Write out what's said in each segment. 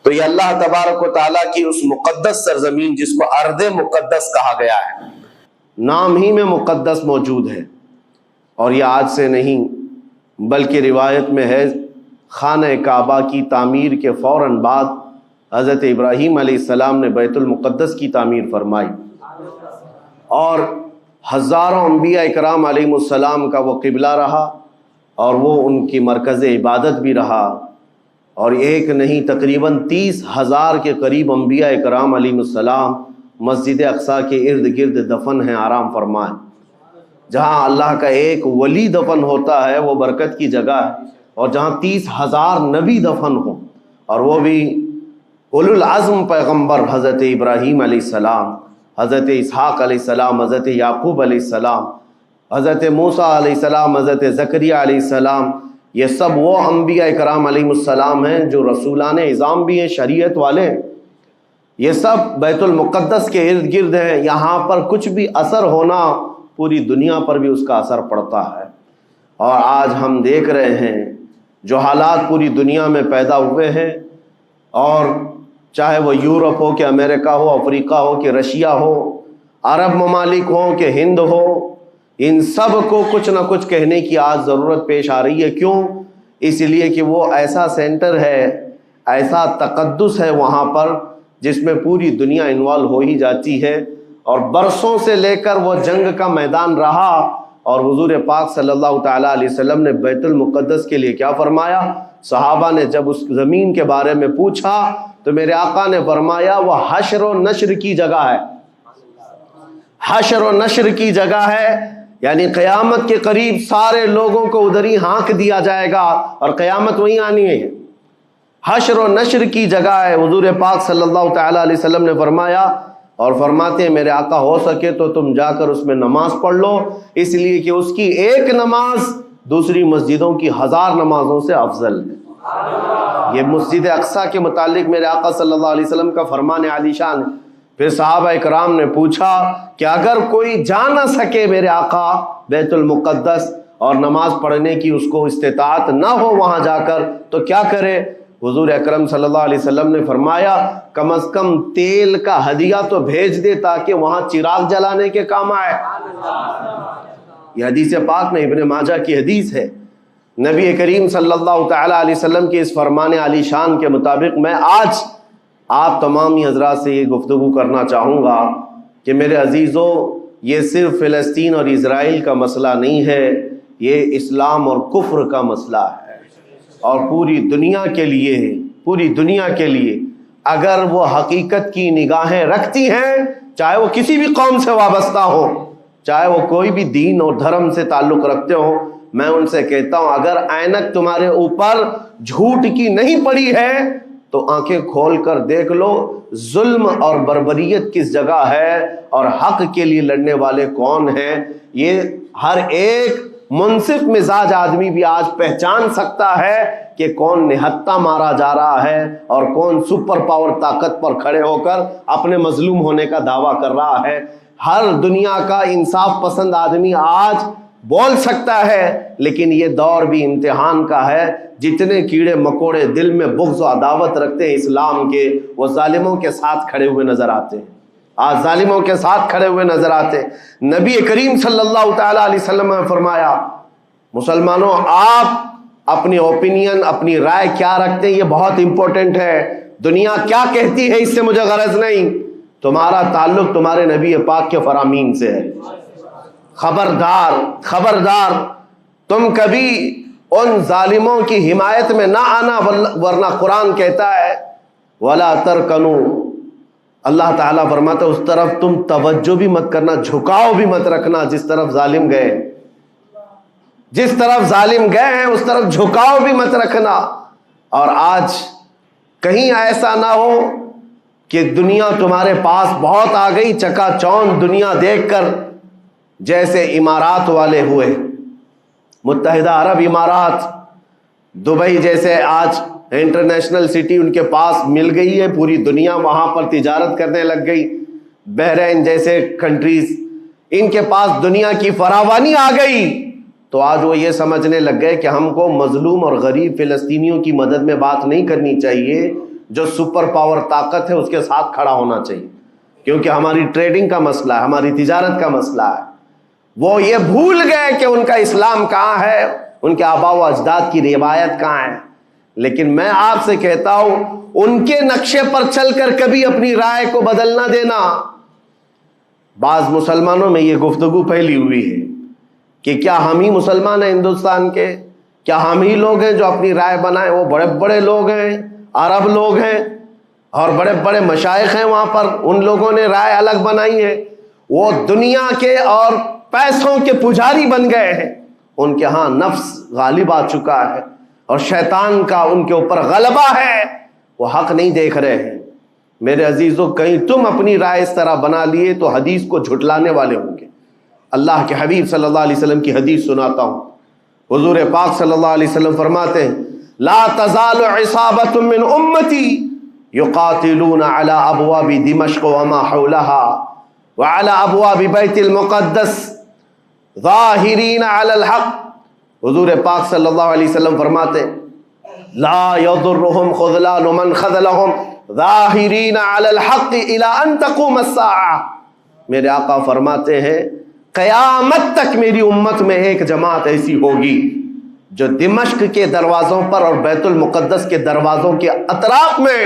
تو یہ اللہ تبارک و تعالیٰ کی اس مقدس سرزمین جس کو ارض مقدس کہا گیا ہے، نام ہی میں مقدس موجود ہے، اور یہ آج سے نہیں بلکہ روایت میں ہے خانہ کعبہ کی تعمیر کے فوراً بعد حضرت ابراہیم علیہ السلام نے بیت المقدس کی تعمیر فرمائی، اور ہزاروں انبیاء اکرام علیہ السلام کا وہ قبلہ رہا اور وہ ان کی مرکز عبادت بھی رہا، اور ایک نہیں تقریباً 30,000 کے قریب انبیاء اکرام علیہ السلام مسجد اقصیٰ کے ارد گرد دفن ہیں، آرام فرمائیں۔ جہاں اللہ کا ایک ولی دفن ہوتا ہے وہ برکت کی جگہ ہے، اور جہاں 30,000 نبی دفن ہوں، اور وہ بھی اولو العزم پیغمبر حضرت ابراہیم علیہ السلام، حضرت اسحاق علیہ السلام، حضرت یعقوب علیہ السلام، حضرت موسیٰ علیہ السلام، حضرت زکریا علیہ السلام، یہ سب وہ انبیاء کرام علیہ السلام ہیں جو رسولان اعظام بھی ہیں، شریعت والے ہیں۔ یہ سب بیت المقدس کے ارد گرد ہیں، یہاں پر کچھ بھی اثر ہونا پوری دنیا پر بھی اس کا اثر پڑتا ہے، اور آج ہم دیکھ رہے ہیں جو حالات پوری دنیا میں پیدا ہوئے ہیں، اور چاہے وہ یورپ ہو کہ امریکہ ہو، افریقہ ہو کہ رشیا ہو، عرب ممالک ہوں کہ ہند ہو، ان سب کو کچھ نہ کچھ کہنے کی آج ضرورت پیش آ رہی ہے۔ کیوں؟ اس لیے کہ وہ ایسا سینٹر ہے، ایسا تقدس ہے وہاں پر جس میں پوری دنیا انوالو ہو ہی جاتی ہے، اور برسوں سے لے کر وہ جنگ کا میدان رہا، اور حضور پاک صلی اللہ تعالیٰ علیہ وسلم نے بیت المقدس کے لیے کیا فرمایا؟ صحابہ نے جب اس زمین کے بارے میں پوچھا تو میرے آقا نے فرمایا وہ حشر و نشر کی جگہ ہے، حشر و نشر کی جگہ ہے، یعنی قیامت کے قریب سارے لوگوں کو ادھر ہی ہانک دیا جائے گا، اور قیامت وہیں آنی ہے۔ حشر و نشر کی جگہ ہے، حضور پاک صلی اللہ تعالیٰ علیہ وسلم نے فرمایا، اور فرماتے ہیں میرے آقا ہو سکے تو تم جا کر اس میں نماز پڑھ لو، اس لیے کہ اس کی ایک نماز دوسری مسجدوں کی 1000 نمازوں سے افضل ہے۔ یہ مسجد اقصیٰ کے متعلق میرے آقا صلی اللہ علیہ وسلم کا فرمان عالی شان ہے۔ پھر صحابہ اکرام نے پوچھا کہ اگر کوئی جا نہ سکے میرے آقا بیت المقدس اور نماز پڑھنے کی اس کو استطاعت نہ ہو وہاں جا کر، تو کیا کرے؟ حضور اکرم صلی اللہ علیہ وسلم نے فرمایا کم از کم تیل کا ہدیہ تو بھیج دے تاکہ وہاں چراغ جلانے کے کام آئے۔ یہ حدیث پاک میں ابن ماجہ کی حدیث ہے۔ نبی کریم صلی اللہ تعالیٰ علیہ وسلم کے اس فرمان عالی شان کے مطابق میں آج آپ تمامی حضرات سے یہ گفتگو کرنا چاہوں گا کہ میرے عزیزوں، یہ صرف فلسطین اور اسرائیل کا مسئلہ نہیں ہے، یہ اسلام اور کفر کا مسئلہ ہے، اور پوری دنیا کے لیے ہے، پوری دنیا کے لیے اگر وہ حقیقت کی نگاہیں رکھتی ہیں، چاہے وہ کسی بھی قوم سے وابستہ ہو، چاہے وہ کوئی بھی دین اور دھرم سے تعلق رکھتے ہو، میں ان سے کہتا ہوں اگر اینک تمہارے اوپر جھوٹ کی نہیں پڑی ہے تو آنکھیں کھول کر دیکھ لو ظلم اور بربریت کس جگہ ہے اور حق کے لیے لڑنے والے کون ہیں۔ یہ ہر ایک منصف مزاج آدمی بھی آج پہچان سکتا ہے کہ کون نہتہ مارا جا رہا ہے اور کون سپر پاور طاقت پر کھڑے ہو کر اپنے مظلوم ہونے کا دعویٰ کر رہا ہے۔ ہر دنیا کا انصاف پسند آدمی آج بول سکتا ہے، لیکن یہ دور بھی امتحان کا ہے۔ جتنے کیڑے مکوڑے دل میں بغض و عداوت رکھتے ہیں اسلام کے، وہ ظالموں کے ساتھ کھڑے ہوئے نظر آتے ہیں، آج ظالموں کے ساتھ کھڑے ہوئے نظر آتے ہیں۔ نبی کریم صلی اللہ تعالیٰ علیہ وسلم نے فرمایا مسلمانوں آپ اپنی اوپینین، اپنی رائے کیا رکھتے ہیں یہ بہت امپورٹنٹ ہے۔ دنیا کیا کہتی ہے اس سے مجھے غرض نہیں، تمہارا تعلق تمہارے نبی پاک کے فرامین سے ہے۔ خبردار خبردار، تم کبھی ان ظالموں کی حمایت میں نہ آنا، ورنہ قرآن کہتا ہے وَلَا تَرْكَنُوا، اللہ تعالیٰ فرماتا ہے اس طرف تم توجہ بھی مت کرنا، جھکاؤ بھی مت رکھنا جس طرف ظالم گئے، جس طرف ظالم گئے ہیں اس طرف جھکاؤ بھی مت رکھنا۔ اور آج کہیں ایسا نہ ہو کہ دنیا تمہارے پاس بہت آ گئی، چکا چوند دنیا دیکھ کر، جیسے امارات والے ہوئے، متحدہ عرب امارات، دبئی جیسے آج انٹرنیشنل سٹی ان کے پاس مل گئی ہے، پوری دنیا وہاں پر تجارت کرنے لگ گئی، بحرین جیسے کنٹریز، ان کے پاس دنیا کی فراوانی آ گئی، تو آج وہ یہ سمجھنے لگ گئے کہ ہم کو مظلوم اور غریب فلسطینیوں کی مدد میں بات نہیں کرنی چاہیے، جو سپر پاور طاقت ہے اس کے ساتھ کھڑا ہونا چاہیے، کیونکہ ہماری ٹریڈنگ کا مسئلہ ہے، ہماری تجارت کا مسئلہ ہے۔ وہ یہ بھول گئے کہ ان کا اسلام کہاں ہے، ان کے آباء و اجداد کی روایت کہاں ہے۔ لیکن میں آپ سے کہتا ہوں ان کے نقشے پر چل کر کبھی اپنی رائے کو بدل نہ دینا۔ بعض مسلمانوں میں یہ گفتگو پھیلی ہوئی ہے کہ کیا ہم ہی مسلمان ہیں ہندوستان کے، کیا ہم ہی لوگ ہیں جو اپنی رائے بنائیں؟ وہ بڑے بڑے لوگ ہیں، عرب لوگ ہیں اور بڑے بڑے مشائخ ہیں وہاں پر، ان لوگوں نے رائے الگ بنائی ہے۔ وہ دنیا کے اور پیسوں کے پجاری بن گئے ہیں، ان کے ہاں نفس غالب آ چکا ہے اور شیطان کا ان کے اوپر غلبہ ہے، وہ حق نہیں دیکھ رہے ہیں۔ میرے عزیزوں، کہیں تم اپنی رائے اس طرح بنا لیے تو حدیث کو جھٹلانے والے ہوں گے۔ اللہ کے حبیب صلی اللہ علیہ وسلم کی حدیث سناتا ہوں۔ حضور پاک صلی اللہ علیہ وسلم فرماتے ہیں لا تزال عصابۃ من امتی یقاتلون علی ابواب دمشق وما حولها وعلى ابواب بیت المقدس ظاہرین علی الحق۔ حضور پاک صلی اللہ علیہ وسلم فرماتے ہیں لا یضرهم خذلان من خذلهم ظاہرین علی الحق الی ان تقوم الساعہ۔ میرے آقا فرماتے ہیں قیامت تک میری امت میں ایک جماعت ایسی ہوگی جو دمشق کے دروازوں پر اور بیت المقدس کے دروازوں کے اطراف میں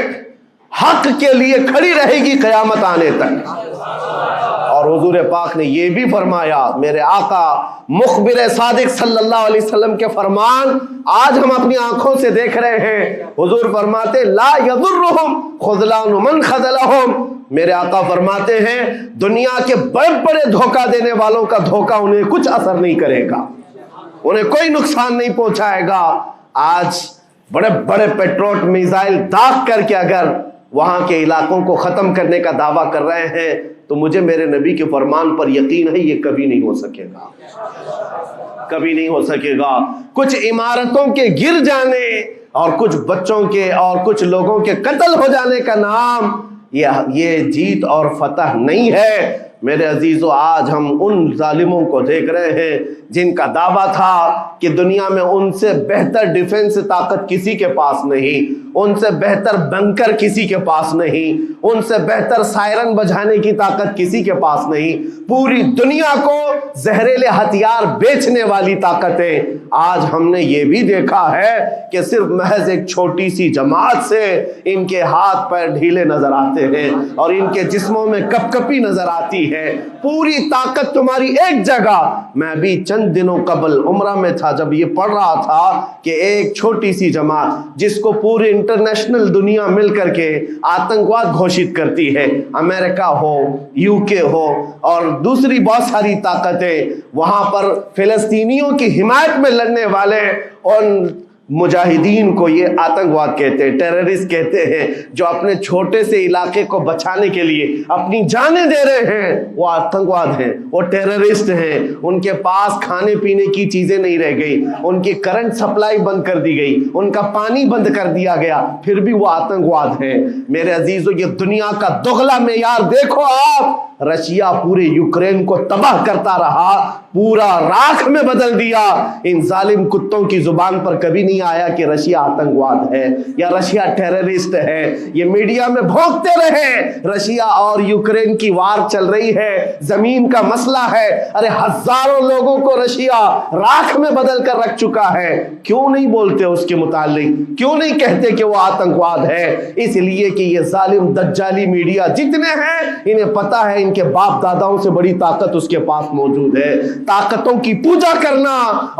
حق کے لیے کھڑی رہے گی قیامت آنے تک۔ اور حضور پاک نے یہ بھی فرمایا، میرے آقا مخبر صادق صلی اللہ علیہ وسلم کے فرمان آج ہم اپنی آنکھوں سے دیکھ رہے ہیں۔ حضور فرماتے لا یضرهم خذلان من خذلهم۔ میرے آقا فرماتے ہیں دنیا کے بڑے بڑے دھوکہ دینے والوں کا دھوکہ انہیں کچھ اثر نہیں کرے گا، انہیں کوئی نقصان نہیں پہنچائے گا۔ آج بڑے بڑے پیٹروٹ میزائل داغ کر کے اگر وہاں کے علاقوں کو ختم کرنے کا دعویٰ کر رہے ہیں تو مجھے میرے نبی کے فرمان پر یقین ہے یہ کبھی نہیں ہو سکے گا، کبھی نہیں ہو سکے گا۔ کچھ عمارتوں کے گر جانے اور کچھ بچوں کے اور کچھ لوگوں کے قتل ہو جانے کا نام یہ جیت اور فتح نہیں ہے۔ میرے عزیزو، آج ہم ان ظالموں کو دیکھ رہے ہیں جن کا دعویٰ تھا کہ دنیا میں ان سے بہتر ڈیفنس طاقت کسی کے پاس نہیں، ان سے بہتر بنکر کسی کے پاس نہیں، ان سے بہتر سائرن بجانے کی طاقت کسی کے پاس نہیں، پوری دنیا کو زہریلے ہتھیار بیچنے والی طاقتیں۔ آج ہم نے یہ بھی دیکھا ہے کہ صرف محض ایک چھوٹی سی جماعت سے ان کے ہاتھ پیر ڈھیلے نظر آتے ہیں اور ان کے جسموں میں کپ کپی نظر آتی ہے۔ پوری طاقت تمہاری ایک جگہ۔ میں بھی چند دنوں قبل عمرہ میں تھا جب یہ پڑھ رہا تھا کہ ایک چھوٹی سی جماعت جس کو پوری انٹرنیشنل دنیا مل کر کے آتنکواد گھوشت کرتی ہے، امریکہ ہو، UK ہو اور دوسری بہت ساری طاقتیں، وہاں پر فلسطینیوں کی حمایت میں لڑنے والے ان مجاہدین کو یہ آتنکواد کہتے ہیں، ٹیررسٹ کہتے ہیں، جو اپنے چھوٹے سے علاقے کو بچانے کے لیے اپنی جانیں دے رہے ہیں، وہ آتنکواد ہیں، وہ ٹیررسٹ ہیں۔ ان کے پاس کھانے پینے کی چیزیں نہیں رہ گئی، ان کی کرنٹ سپلائی بند کر دی گئی، ان کا پانی بند کر دیا گیا، پھر بھی وہ آتنکواد ہیں۔ میرے عزیزو، یہ دنیا کا دغلا معیار دیکھو آپ۔ رشیا پورے یوکرین کو تباہ کرتا رہا، پورا راکھ میں بدل دیا۔ ان ظالم کتوں کی زبان پر کبھی نہیں آیا کہ رشیا آتنکواد ہے یا رشیا ٹیررسٹ ہے۔ یہ میڈیا میں بھونکتے رہے رشیا اور یوکرین کی وار چل رہی ہے، زمین کا مسئلہ ہے۔ ارے ہزاروں لوگوں کو رشیا راکھ میں بدل کر رکھ چکا ہے، کیوں نہیں بولتے اس کے متعلق؟ کیوں نہیں کہتے کہ وہ آتنکواد ہے؟ اس لیے کہ یہ ظالم دجالی میڈیا جتنے ہیں انہیں پتا ہے ان کے باپ داداؤں سے بڑی طاقت اس کے پاس موجود ہے۔ طاقتوں کی پوجا کرنا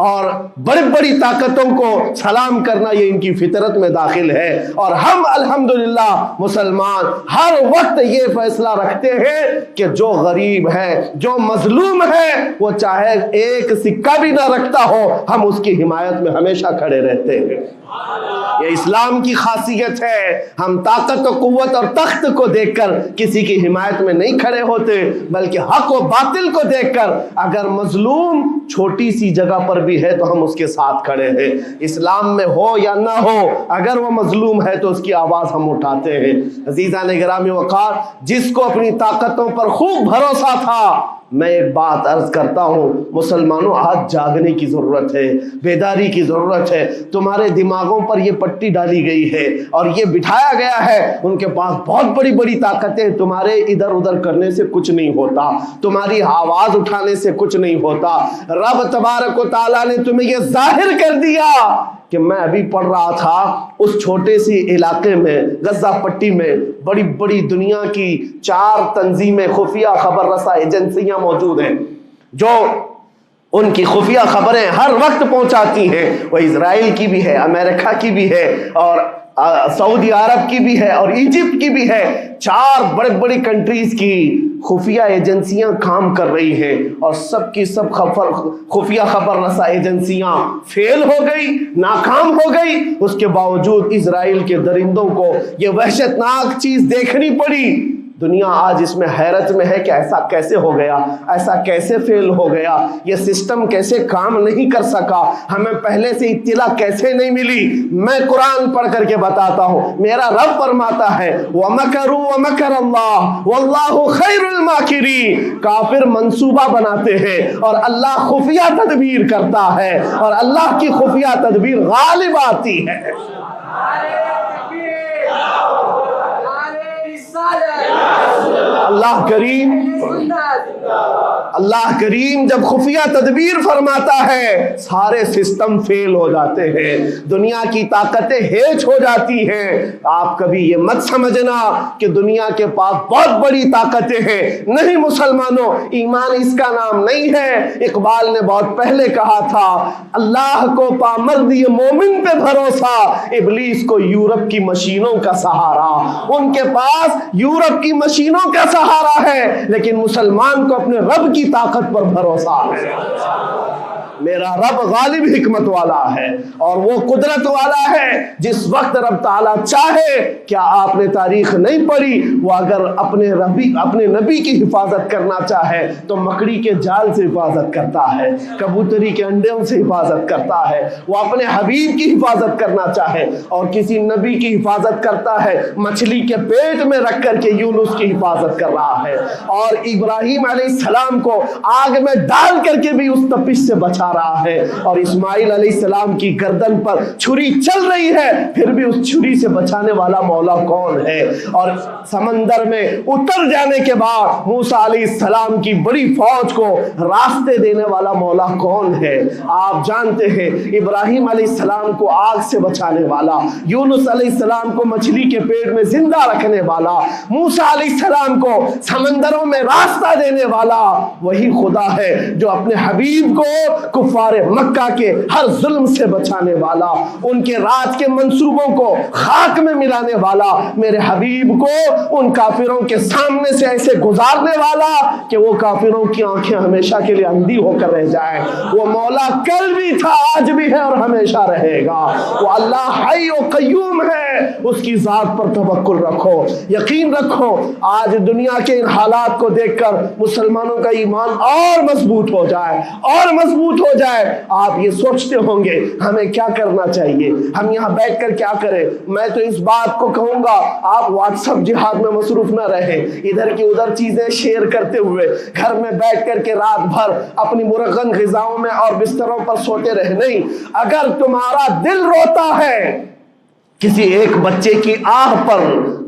اور بڑی بڑی طاقتوں کو سلام کرنا یہ ان کی فطرت میں داخل ہے، اور ہم الحمدللہ مسلمان ہر وقت یہ فیصلہ رکھتے ہیں کہ جو غریب ہے، جو مظلوم ہے، وہ چاہے ایک سکہ بھی نہ رکھتا ہو، ہم اس کی حمایت میں ہمیشہ کھڑے رہتے ہیں۔ یہ اسلام کی خاصیت ہے۔ ہم طاقت و قوت اور تخت کو دیکھ کر کسی کی حمایت میں نہیں کھڑے ہوتے، بلکہ حق و باطل کو دیکھ کر اگر مظلوم چھوٹی سی جگہ پر بھی ہے تو ہم اس کے ساتھ کھڑے ہیں۔ اسلام میں ہو یا نہ ہو، اگر وہ مظلوم ہے تو اس کی آواز ہم اٹھاتے ہیں۔ عزیزان گرامی وقار، جس کو اپنی طاقتوں پر خوب بھروسہ تھا میں ایک بات عرض کرتا ہوں، مسلمانوں آج جاگنے کی ضرورت ہے، بیداری کی ضرورت ہے۔ تمہارے دماغوں پر یہ پٹی ڈالی گئی ہے اور یہ بٹھایا گیا ہے، ان کے پاس بہت بڑی بڑی طاقتیں، تمہارے ادھر ادھر کرنے سے کچھ نہیں ہوتا، تمہاری آواز اٹھانے سے کچھ نہیں ہوتا۔ رب تبارک و تعالیٰ نے تمہیں یہ ظاہر کر دیا کہ میں ابھی پڑھ رہا تھا اس چھوٹے سی علاقے میں، غزہ پٹی میں، بڑی بڑی دنیا کی 4 تنظیمیں، خفیہ خبر رساں ایجنسیاں موجود ہیں جو ان کی خفیہ خبریں ہر وقت پہنچاتی ہیں۔ وہ اسرائیل کی بھی ہے، امریکہ کی بھی ہے، اور سعودی عرب کی بھی ہے، اور ایجپٹ کی بھی ہے۔ 4 بڑے بڑی کنٹریز کی خفیہ ایجنسیاں کام کر رہی ہیں، اور سب کی سب خفیہ خبر رساں ایجنسیاں فیل ہو گئی، ناکام ہو گئی۔ اس کے باوجود اسرائیل کے درندوں کو یہ وحشتناک چیز دیکھنی پڑی۔ دنیا آج اس میں حیرت میں ہے کہ ایسا کیسے ہو گیا، ایسا کیسے فیل ہو گیا، یہ سسٹم کیسے کام نہیں کر سکا، ہمیں پہلے سے اطلاع کیسے نہیں ملی۔ میں قرآن پڑھ کر کے بتاتا ہوں، میرا رب فرماتا ہے وَمَكَرُوا وَمَكَرَ اللَّهُ وَاللَّهُ خَيْرُ الْمَاكِرِينَ۔ کافر منصوبہ بناتے ہیں اور اللہ خفیہ تدبیر کرتا ہے، اور اللہ کی خفیہ تدبیر غالب آتی ہے۔ اللہ کریم جب خفیہ تدبیر فرماتا ہے، سارے سسٹم فیل ہو جاتے ہیں، دنیا کی طاقتیں ہیچ ہو جاتی ہیں۔ آپ کبھی یہ مت سمجھنا کہ دنیا کے پاس بہت بڑی طاقتیں ہیں، نہیں مسلمانوں، ایمان اس کا نام نہیں ہے۔ اقبال نے بہت پہلے کہا تھا، اللہ کو پامرد یہ مومن پہ بھروسہ، ابلیس کو یورپ کی مشینوں کا سہارا۔ ان کے پاس یورپ کی مشینوں کا سہارا ہے، لیکن مسلمان کو اپنے رب کی طاقت پر بھروسہ ہے۔ میرا رب غالب حکمت والا ہے اور وہ قدرت والا ہے۔ جس وقت رب تعالیٰ چاہے، کیا آپ نے تاریخ نہیں پڑھی، وہ اگر اپنے نبی کی حفاظت کرنا چاہے تو مکڑی کے جال سے حفاظت کرتا ہے، کبوتری کے انڈوں سے حفاظت کرتا ہے۔ وہ اپنے حبیب کی حفاظت کرنا چاہے اور کسی نبی کی حفاظت کرتا ہے، مچھلی کے پیٹ میں رکھ کر کے یونس کی حفاظت کر رہا ہے، اور ابراہیم علیہ السلام کو آگ میں ڈال کر کے بھی اس تپش سے بچا رہا ہے، اور اسماعیل علیہ السلام کی گردن پر چھری چل رہی ہے، پھر بھی اس چھری سے بچانے والا مولا کون ہے؟ اور سمندر میں اتر جانے کے بعد موسیٰ علیہ السلام کی بڑی فوج کو راستے دینے والا مولا کون ہے؟ آپ جانتے ہیں، ابراہیم علیہ السلام کو آگ سے بچانے والا، یونس علیہ السلام کو مچھلی کے پیٹ میں زندہ رکھنے والا، موسیٰ علیہ السلام کو سمندروں میں راستہ دینے والا وہی خدا ہے جو اپنے حبیب کو کفار مکہ کے ہر ظلم سے بچانے والا، ان کے رات کے منصوبوں کو خاک میں ملانے والا، میرے حبیب کو ان کافروں کے سامنے سے ایسے گزارنے والا کہ وہ کافروں کی آنکھیں ہمیشہ کے لیے اندھی ہو کر رہ جائیں۔ وہ مولا کل بھی تھا، آج بھی ہے اور ہمیشہ رہے گا۔ وہ اللہ حی و قیوم ہے، اس کی ذات پر توکل رکھو، یقین رکھو۔ آج دنیا کے ان حالات کو دیکھ کر مسلمانوں کا ایمان اور مضبوط ہو جائے، اور مضبوط ہو جائے۔ آپ یہ سوچتے ہوں گے ہمیں کیا کرنا چاہیے، ہم یہاں بیٹھ کر کیا کریں؟ میں تو اس بات کو کہوں گا، آپ واٹس ایپ جہاد میں مصروف نہ رہیں، ادھر کی ادھر چیزیں شیئر کرتے ہوئے گھر میں بیٹھ کر کے رات بھر اپنی مرغن غذاؤں میں اور بستروں پر سوتے رہے نہیں۔ اگر تمہارا دل روتا ہے کسی ایک بچے کی آہ پر،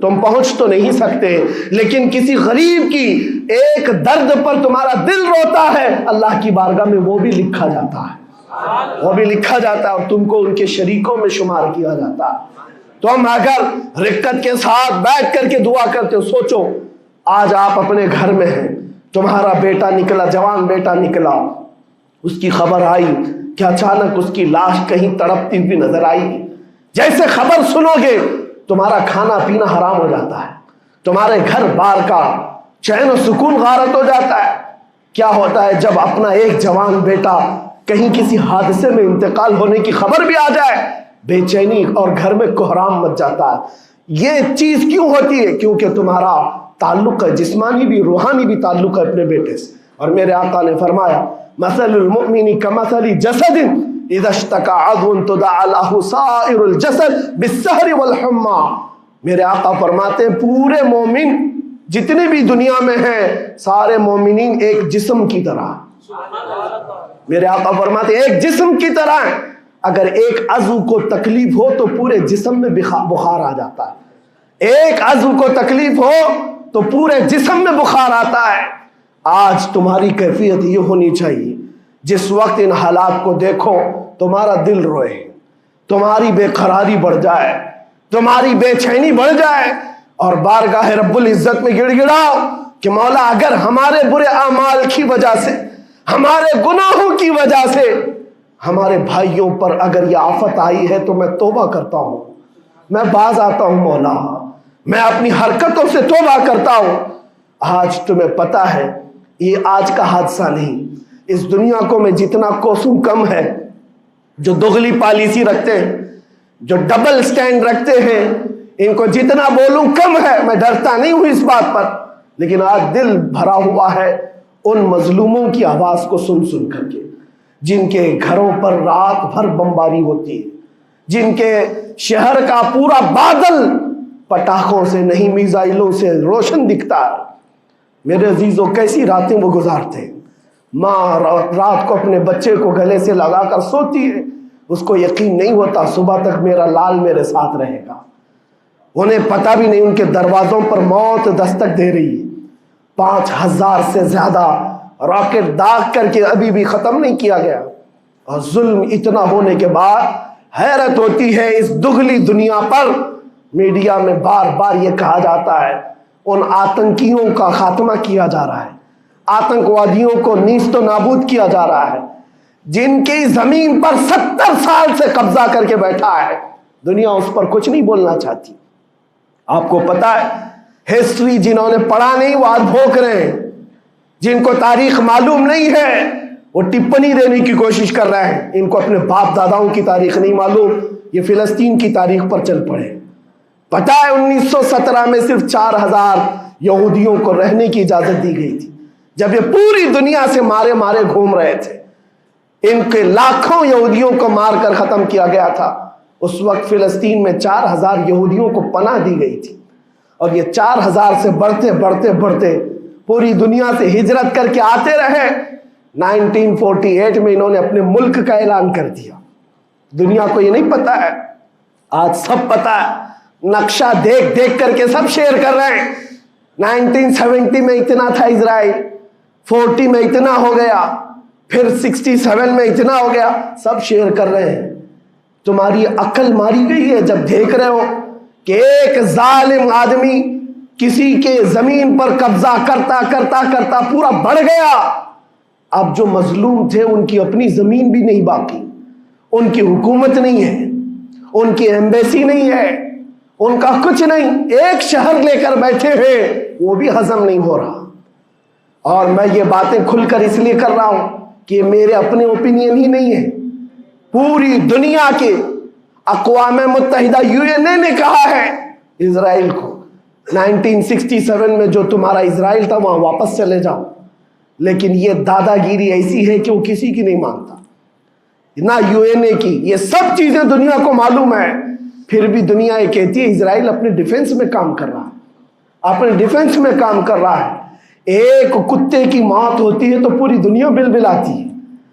تم پہنچ تو نہیں سکتے، لیکن کسی غریب کی ایک درد پر تمہارا دل روتا ہے، اللہ کی بارگاہ میں وہ بھی لکھا جاتا ہے، وہ بھی لکھا جاتا ہے، اور تم کو ان کے شریکوں میں شمار کیا جاتا ہے۔ تم اگر رقت کے ساتھ بیٹھ کر کے دعا کرتے ہو، سوچو آج آپ اپنے گھر میں ہیں، تمہارا بیٹا نکلا، جوان بیٹا نکلا، اس کی خبر آئی کہ اچانک اس کی لاش کہیں تڑپتی ہوئی نظر آئی، جیسے خبر سنو گے تمہارا کھانا پینا حرام ہو جاتا ہے، تمہارے گھر بار کا چین و سکون غارت ہو جاتا ہے۔ کیا ہوتا ہے جب اپنا ایک جوان بیٹا کہیں کسی حادثے میں انتقال ہونے کی خبر بھی آ جائے، بے چینی اور گھر میں کوہرام مچ جاتا ہے۔ یہ چیز کیوں ہوتی ہے؟ کیونکہ تمہارا تعلق ہے، جسمانی بھی روحانی بھی تعلق ہے اپنے بیٹے سے۔ اور میرے آقا نے فرمایا مثل المؤمن کمثل جسد اذا اشتكى عضو تداعى له سائر الجسد بالسهر والحمى۔ میرے آقا فرماتے ہیں پورے مومن جتنے بھی دنیا میں ہیں سارے مومنین ایک جسم کی طرح، میرے آقا فرماتے ہیں ایک جسم کی طرح ہیں، اگر ایک عضو کو تکلیف ہو تو پورے جسم میں بخار آ جاتا ہے، ایک عضو کو تکلیف ہو تو پورے جسم میں بخار آتا ہے۔ آج تمہاری کیفیت یہ ہونی چاہیے، جس وقت ان حالات کو دیکھو تمہارا دل روئے، تمہاری بے قراری بڑھ جائے، تمہاری بے چینی بڑھ جائے، اور بارگاہ رب العزت میں گڑ گڑاؤ کہ مولا اگر ہمارے برے اعمال کی وجہ سے، ہمارے گناہوں کی وجہ سے ہمارے بھائیوں پر اگر یہ آفت آئی ہے تو میں توبہ کرتا ہوں، میں باز آتا ہوں مولا، میں اپنی حرکتوں سے توبہ کرتا ہوں۔ آج تمہیں پتا ہے یہ آج کا حادثہ نہیں، اس دنیا کو میں جتنا کوسوں کم ہے جو دغلی پالیسی رکھتے ہیں، جو ڈبل سٹینڈ رکھتے ہیں، ان کو جتنا بولوں کم ہے، میں ڈرتا نہیں ہوں اس بات پر، لیکن آج دل بھرا ہوا ہے ان مظلوموں کی آواز کو سن سن کر کے، جن کے گھروں پر رات بھر بمباری ہوتی ہے، جن کے شہر کا پورا بادل پٹاخوں سے نہیں میزائلوں سے روشن دکھتا ہے۔ میرے عزیزوں کیسی راتیں وہ گزارتے ہیں، ماں رات کو اپنے بچے کو گلے سے لگا کر سوتی ہے، اس کو یقین نہیں ہوتا صبح تک میرا لال میرے ساتھ رہے گا، انہیں پتہ بھی نہیں ان کے دروازوں پر موت دستک دے رہی ہے۔ 5000 سے زیادہ راکٹ داغ کر کے ابھی بھی ختم نہیں کیا گیا، اور ظلم اتنا ہونے کے بعد حیرت ہوتی ہے اس دگلی دنیا پر میڈیا میں بار بار یہ کہا جاتا ہے ان آتنکیوں کا خاتمہ کیا جا رہا ہے، آتنکوادیوں کو نیست و نابود کیا جا رہا ہے، جن کی زمین پر 70 سال سے قبضہ کر کے بیٹھا ہے، دنیا اس پر کچھ نہیں بولنا چاہتی۔ آپ کو پتا ہے ہسٹری جنہوں نے پڑھا نہیں وہ آج بھوک رہے ہیں، جن کو تاریخ معلوم نہیں ہے وہ ٹپنی دینے کی کوشش کر رہے ہیں، ان کو اپنے باپ داداؤں کی تاریخ نہیں معلوم، یہ فلسطین کی تاریخ پر چل پڑے۔ پتہ ہے 1917 میں صرف 4000 یہودیوں کو رہنے کی اجازت دی گئی تھی، جب یہ پوری دنیا سے مارے مارے گھوم رہے تھے، ان کے لاکھوں یہودیوں کو مار کر ختم کیا گیا تھا۔ اس وقت فلسطین میں 4000 یہودیوں کو پناہ دی گئی تھی، اور یہ 4000 سے بڑھتے بڑھتے بڑھتے پوری دنیا سے ہجرت کر کے آتے رہے۔ 1948 میں انہوں نے اپنے ملک کا اعلان کر دیا۔ دنیا کو یہ نہیں پتا ہے، آج سب پتا ہے، نقشہ دیکھ دیکھ کر کے سب شیئر کر رہے ہیں۔ 1970 میں اتنا تھا اسرائیل، 40 میں اتنا ہو گیا، پھر 67 میں اتنا ہو گیا، سب شیئر کر رہے ہیں۔ تمہاری عقل ماری گئی ہے جب دیکھ رہے ہو کہ ایک ظالم آدمی کسی کے زمین پر قبضہ کرتا کرتا کرتا پورا بڑھ گیا، اب جو مظلوم تھے ان کی اپنی زمین بھی نہیں باقی، ان کی حکومت نہیں ہے، ان کی ایمبیسی نہیں ہے، ان کا کچھ نہیں، ایک شہر لے کر بیٹھے ہیں، وہ بھی ہضم نہیں ہو رہا۔ اور میں یہ باتیں کھل کر اس لیے کر رہا ہوں کہ یہ میرے اپنے اوپینین ہی نہیں ہے، پوری دنیا کے اقوام متحدہ UN نے کہا ہے اسرائیل کو 1967 میں جو تمہارا اسرائیل تھا وہاں واپس چلے جاؤ، لیکن یہ دادا گیری ایسی ہے کہ وہ کسی کی نہیں مانتا، نہ UN کی، یہ سب چیزیں دنیا کو معلوم ہے، پھر بھی دنیا یہ کہتی ہے اسرائیل اپنے ڈیفنس میں کام کر رہا ہے، اپنے ڈیفنس میں کام کر رہا ہے۔ ایک کتے کی موت ہوتی ہے تو پوری دنیا بلبلاتی ہے،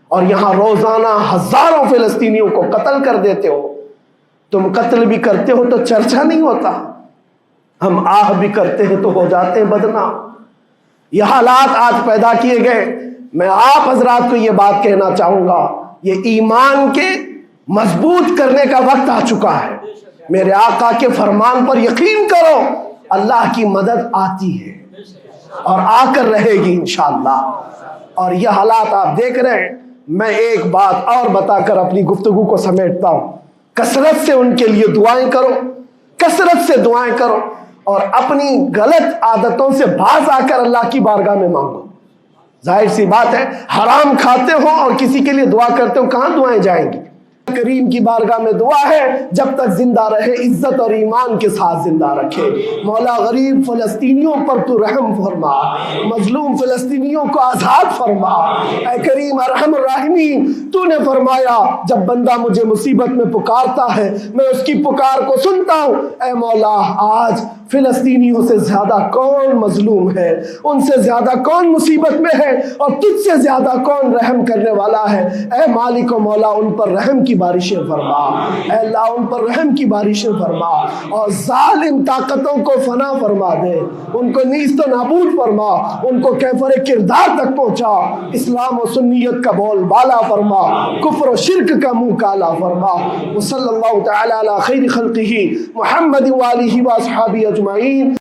اور یہاں روزانہ ہزاروں فلسطینیوں کو قتل کر دیتے ہو، تم قتل بھی کرتے ہو تو چرچا نہیں ہوتا، ہم آہ بھی کرتے ہیں تو ہو جاتے ہیں بدنام۔ یہ حالات آج پیدا کیے گئے۔ میں آپ حضرات کو یہ بات کہنا چاہوں گا، یہ ایمان کے مضبوط کرنے کا وقت آ چکا ہے۔ میرے آقا کے فرمان پر یقین کرو، اللہ کی مدد آتی ہے اور آ کر رہے گی انشاءاللہ۔ اور یہ حالات آپ دیکھ رہے ہیں۔ میں ایک بات اور بتا کر اپنی گفتگو کو سمیٹتا ہوں، کثرت سے ان کے لیے دعائیں کرو، کثرت سے دعائیں کرو، اور اپنی غلط عادتوں سے باز آ کر اللہ کی بارگاہ میں مانگو۔ ظاہر سی بات ہے، حرام کھاتے ہو اور کسی کے لیے دعا کرتے ہو، کہاں دعائیں جائیں گی؟ کریم کی بارگاہ میں دعا ہے جب تک زندہ رہے عزت اور ایمان کے ساتھ زندہ رکھے۔ مولا غریب فلسطینیوں پر تو رحم فرما، مظلوم فلسطینیوں کو آزاد فرما۔ اے کریم ارحم الراحمین، تو نے فرمایا جب بندہ مجھے مصیبت میں پکارتا ہے میں اس کی پکار کو سنتا ہوں۔ اے مولا آج فلسطینیوں سے زیادہ کون مظلوم ہے، ان سے زیادہ کون مصیبت میں ہے، اور تجھ سے زیادہ کون رحم کرنے والا ہے۔ اے مالک و مولا ان پر رحم کی بارشیں فرما، اے اللہ ان پر رحم کی بارشیں فرما، اور ظالم طاقتوں کو فنا فرما دے، ان کو نیست و نابود فرما، ان کو کیفر کردار تک پہنچا، اسلام و سنیت کا بول بالا فرما، کفر و شرک کا منہ کالا فرما۔ وصلی اللہ تعالی علی خیر خلقہ محمد وآلہ واصحابہ اجمعین۔